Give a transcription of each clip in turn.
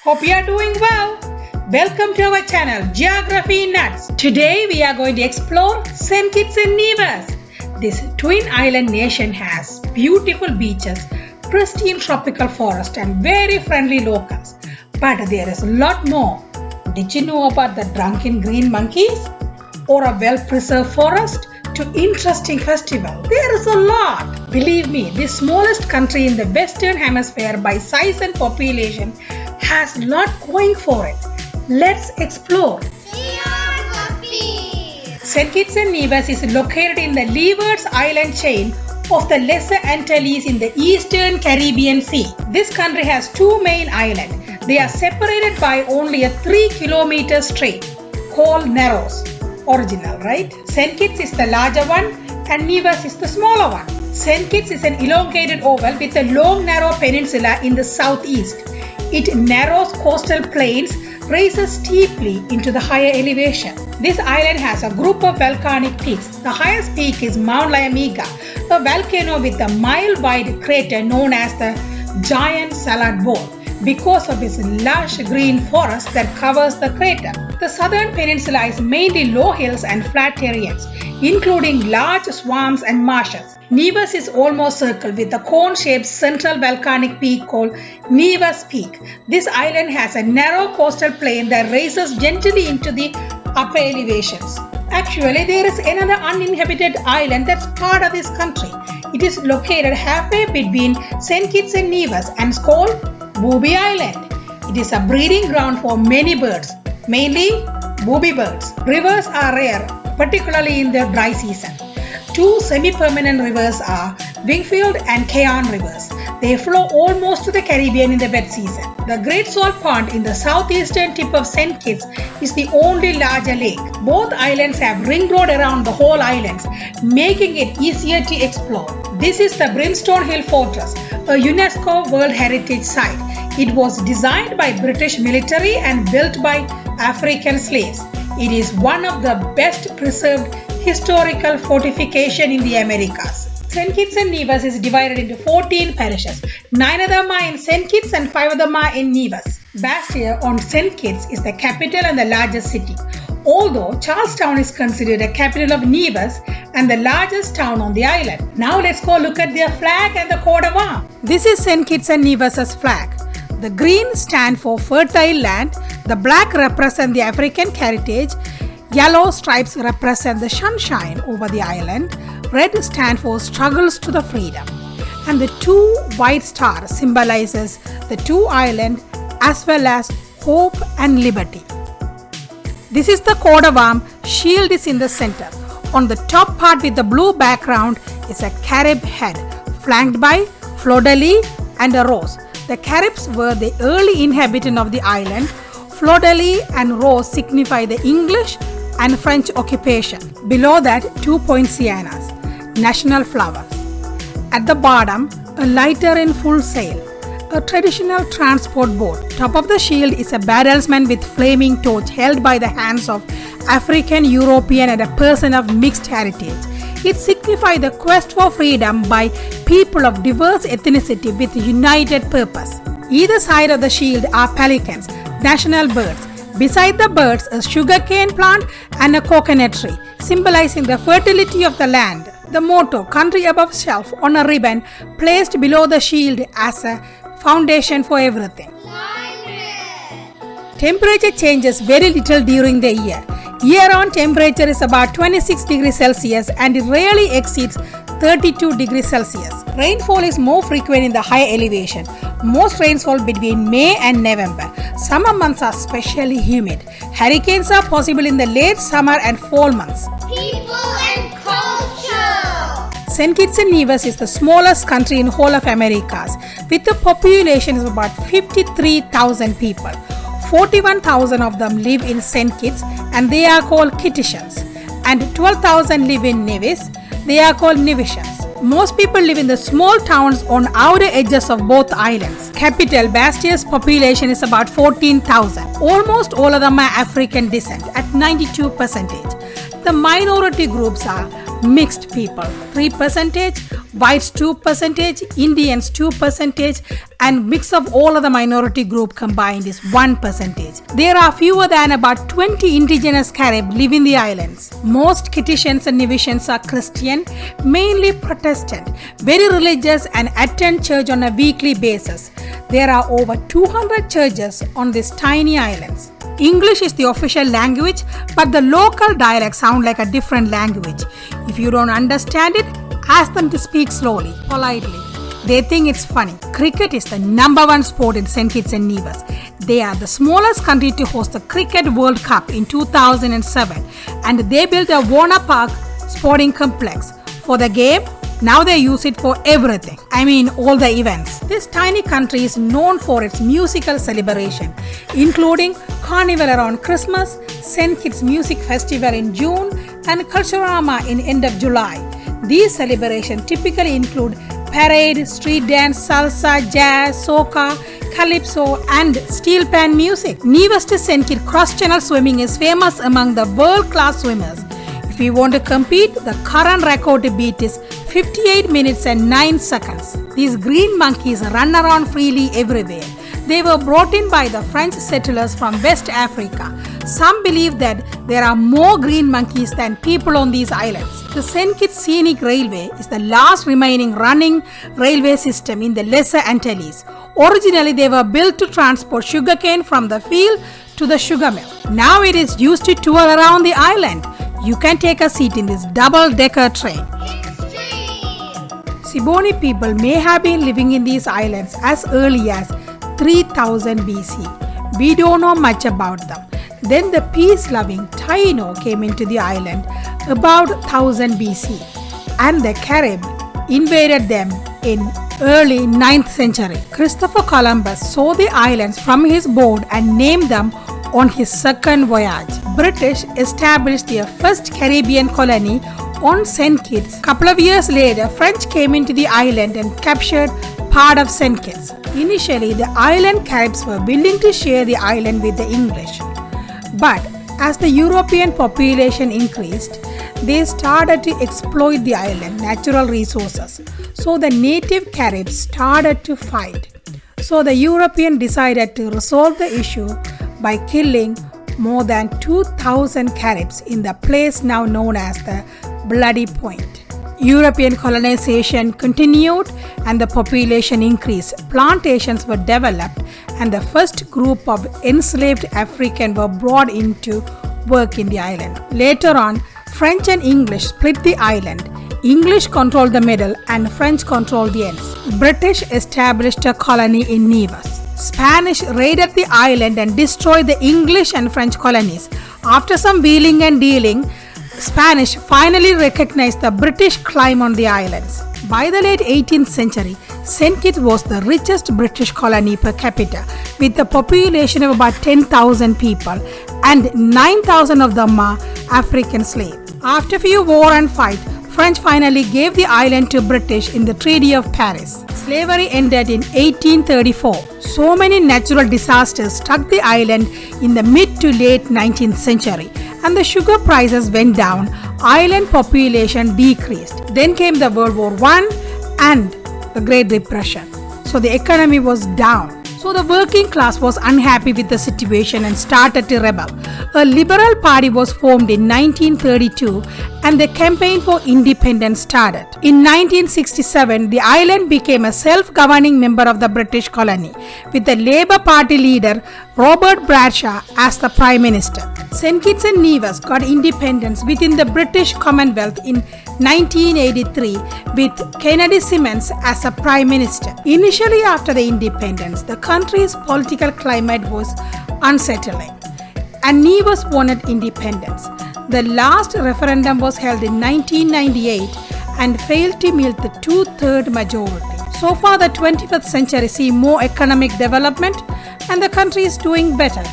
Hope you are doing well. Welcome to our channel Geography Nuts. Today we are going to explore St. Kitts and Nevis. This twin island nation has beautiful beaches, pristine tropical forest and very friendly locals. But there is a lot more. Did you know about the drunken green monkeys? Or a well-preserved forest? To interesting festival. There is a lot. Believe me, the smallest country in the Western Hemisphere by size and population has a lot going for it. Let's explore. Geography. St. Kitts and Nevis is located in the Leeward island chain of the Lesser Antilles in the Eastern Caribbean Sea. This country has two main islands. They are separated by only a 3-kilometer strait called Narrows. Original, right? St. Kitts is the larger one and Nevis is the smaller one. St. Kitts is an elongated oval with a long narrow peninsula in the southeast. It narrows coastal plains, rises steeply into the higher elevation. This island has a group of volcanic peaks. The highest peak is Mount Liamuiga, a volcano with a mile-wide crater known as the Giant Salad Bowl because of its lush green forest that covers the crater. The southern peninsula is mainly low hills and flat terrains, including large swamps and marshes. Nevis is almost circled with a cone-shaped central volcanic peak called Nevis Peak. This island has a narrow coastal plain that rises gently into the upper elevations. Actually, there is another uninhabited island that's part of this country. It is located halfway between St. Kitts and Nevis and is called Booby Island. It is a breeding ground for many birds, mainly booby birds. Rivers are rare, particularly in the dry season. Two semi-permanent rivers are Wingfield and Kearn rivers. They flow almost to the Caribbean in the wet season. The Great Salt Pond in the southeastern tip of St. Kitts is the only larger lake. Both islands have ring road around the whole islands, making it easier to explore. This is the Brimstone Hill Fortress, a UNESCO World Heritage Site. It was designed by British military and built by African slaves. It is one of the best preserved historical fortification in the Americas. St. Kitts and Nevis is divided into 14 parishes. 9 of them are in St. Kitts and 5 of them are in Nevis. Bastia on St. Kitts is the capital and the largest city. Although Charlestown is considered a capital of Nevis and the largest town on the island. Now let's go look at their flag and the coat of arms. This is St. Kitts and Nevis's flag. The green stand for fertile land, the black represent the African heritage, yellow stripes represent the sunshine over the island, red stand for struggles to the freedom, and the two white stars symbolizes the two islands as well as hope and liberty. This is the coat of arms. Shield is in the center. On the top part with the blue background is a Carib head, flanked by fleur-de-lis and a rose. The Caribs were the early inhabitants of the island. Fleur-de-lis and rose signify the English and French occupation. Below that, 2 poinsettias, national flowers. At the bottom, a lighter in full sail, a traditional transport boat. Top of the shield is a barrelsman with flaming torch held by the hands of African, European and a person of mixed heritage. It signifies the quest for freedom by people of diverse ethnicity with united purpose. Either side of the shield are pelicans, national birds. Beside the birds, a sugarcane plant and a coconut tree, symbolizing the fertility of the land. The motto, country above self, on a ribbon placed below the shield as a foundation for everything. Temperature changes very little during the year. Year-round temperature is about 26 degrees Celsius and it rarely exceeds 32 degrees Celsius. Rainfall is more frequent in the high elevation. Most rains fall between May and November. Summer months are especially humid. Hurricanes are possible in the late summer and fall months. People and culture. St. Kitts and Nevis is the smallest country in whole of Americas with a population of about 53,000 people. 41,000 of them live in St. Kitts and they are called Kittitians, and 12,000 live in Nevis. They are called Nevisians. Most people live in the small towns on outer edges of both islands. Capital Bastia's population is about 14,000. Almost all of them are African descent at 92%. The minority groups are mixed people, 3%, Whites 2%, Indians 2%, and mix of all other minority group combined is 1%. There are fewer than about 20 indigenous Carib live in the islands. Most Kittitians and Nevisians are Christian, mainly Protestant, very religious and attend church on a weekly basis. There are over 200 churches on these tiny islands. English is the official language, but the local dialects sound like a different language. If you don't understand it, ask them to speak slowly, politely. They think it's funny. Cricket is the number one sport in St. Kitts and Nevis. They are the smallest country to host the Cricket World Cup in 2007, and they built a Warner Park sporting complex. For the game, now they use it for everything. I mean all the events. This tiny country is known for its musical celebration, including Carnival around Christmas, St. Kitts Music Festival in June, and Culturama in end of July. These celebrations typically include parade, street dance, salsa, jazz, soca, calypso, and steel pan music. Nevis to St. Kitts cross-channel swimming is famous among the world-class swimmers. If you want to compete, the current record to beat is 58 minutes and 9 seconds. These green monkeys run around freely everywhere. They were brought in by the French settlers from West Africa. Some believe that there are more green monkeys than people on these islands. The St. Kitts Scenic Railway is the last remaining running railway system in the Lesser Antilles. Originally, they were built to transport sugarcane from the field to the sugar mill. Now it is used to tour around the island. You can take a seat in this double-decker train. Siboney people may have been living in these islands as early as 3000 BC. We don't know much about them. Then the peace-loving Taino came into the island about 1000 BC, and the Carib invaded them in early 9th century. Christopher Columbus saw the islands from his boat and named them on his second voyage. British established their first Caribbean colony on St. Kitts. Couple of years later, French came into the island and captured part of St. Kitts. Initially, the island Caribs were willing to share the island with the English. But as the European population increased, they started to exploit the island natural resources. So the native Caribs started to fight. So the European decided to resolve the issue by killing more than 2,000 Caribs in the place now known as the Bloody Point. European colonization continued and the population increased. Plantations were developed and the first group of enslaved Africans were brought into work in the island. Later on, French and English split the island. English controlled the middle and French controlled the ends. British established a colony in Nevis. Spanish raided the island and destroyed the English and French colonies. After some wheeling and dealing, Spanish finally recognized the British claim on the islands. By the late 18th century, St. Kitts was the richest British colony per capita, with a population of about 10,000 people, and 9,000 of them are African slaves. After a few war and fight, French finally gave the island to British in the Treaty of Paris. Slavery ended in 1834. So many natural disasters struck the island in the mid to late 19th century, and the sugar prices went down. Island population decreased. Then came the World War I and the Great Depression. So the economy was down. So the working class was unhappy with the situation and started to rebel. A liberal party was formed in 1932 and the campaign for independence started. In 1967, the island became a self-governing member of the British colony, with the Labour Party leader Robert Bradshaw as the Prime Minister. St. Kitts and Nevis got independence within the British Commonwealth in 1983 with Kennedy Simmons as a Prime Minister. Initially after the independence, the country's political climate was unsettling and Nevis wanted independence. The last referendum was held in 1998 and failed to meet the two-thirds majority. So far, the 21st century sees more economic development and the country is doing better.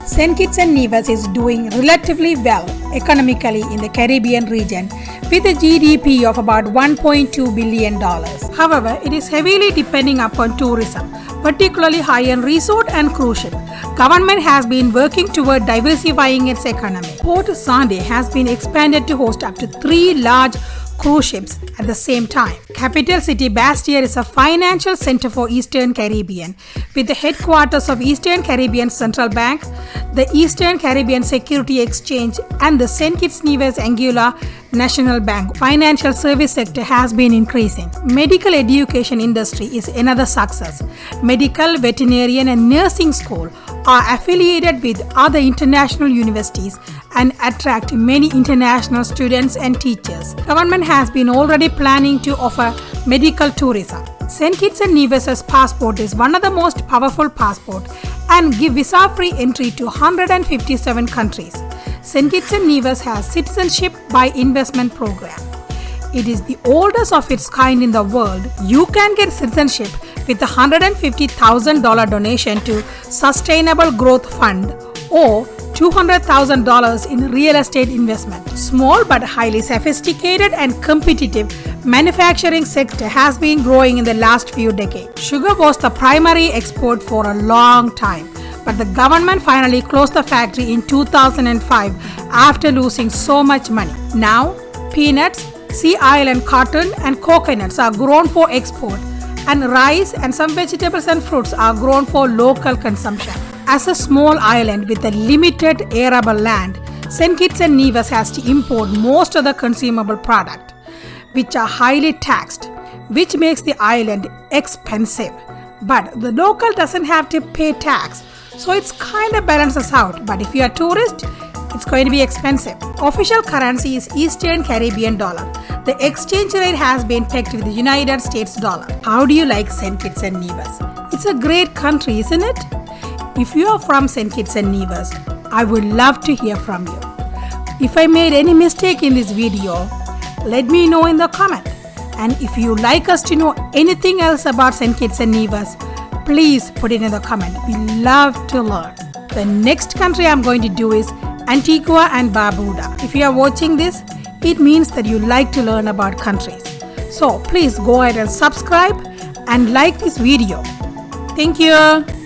St. Kitts and Nevis is doing relatively well economically in the Caribbean region with a GDP of about $1.2 billion. However, it is heavily depending upon tourism, particularly high-end resort and cruise ship. Government has been working toward diversifying its economy. Port Sande has been expanded to host up to 3 large cruise ships at the same time. Capital city Bastia is a financial center for Eastern Caribbean with the headquarters of Eastern Caribbean Central Bank, the Eastern Caribbean Security Exchange and the St. Kitts and Nevis Anguilla National Bank. Financial service sector has been increasing. Medical education industry is another success. Medical, veterinarian and nursing school are affiliated with other international universities and attract many international students and teachers. Government has been already planning to offer medical tourism. St. Kitts and Nevis' passport is one of the most powerful passports and give visa-free entry to 157 countries. St. Kitts and Nevis has citizenship by investment program. It is the oldest of its kind in the world. You can get citizenship with a $150,000 donation to Sustainable Growth Fund or $200,000 in real estate investment. Small but highly sophisticated and competitive manufacturing sector has been growing in the last few decades. Sugar was the primary export for a long time, but the government finally closed the factory in 2005 after losing so much money. Now, peanuts, sea island cotton and coconuts are grown for export, and rice and some vegetables and fruits are grown for local consumption. As a small island with a limited arable land, St. Kitts and Nevis has to import most of the consumable product, which are highly taxed, which makes the island expensive. But the local doesn't have to pay tax, so it's kind of balances out. But if you are a tourist, it's going to be expensive. Official currency is Eastern Caribbean dollar. The exchange rate has been pegged with the United States dollar. How do you like St. Kitts and Nevis? It's a great country, isn't it? If you are from St. Kitts and Nevis, I would love to hear from you. If I made any mistake in this video, let me know in the comment. And if you like us to know anything else about St. Kitts and Nevis, please put it in the comment. We love to learn. The next country I'm going to do is Antigua and Barbuda. If you are watching this, it means that you like to learn about countries. So please go ahead and subscribe and like this video. Thank you.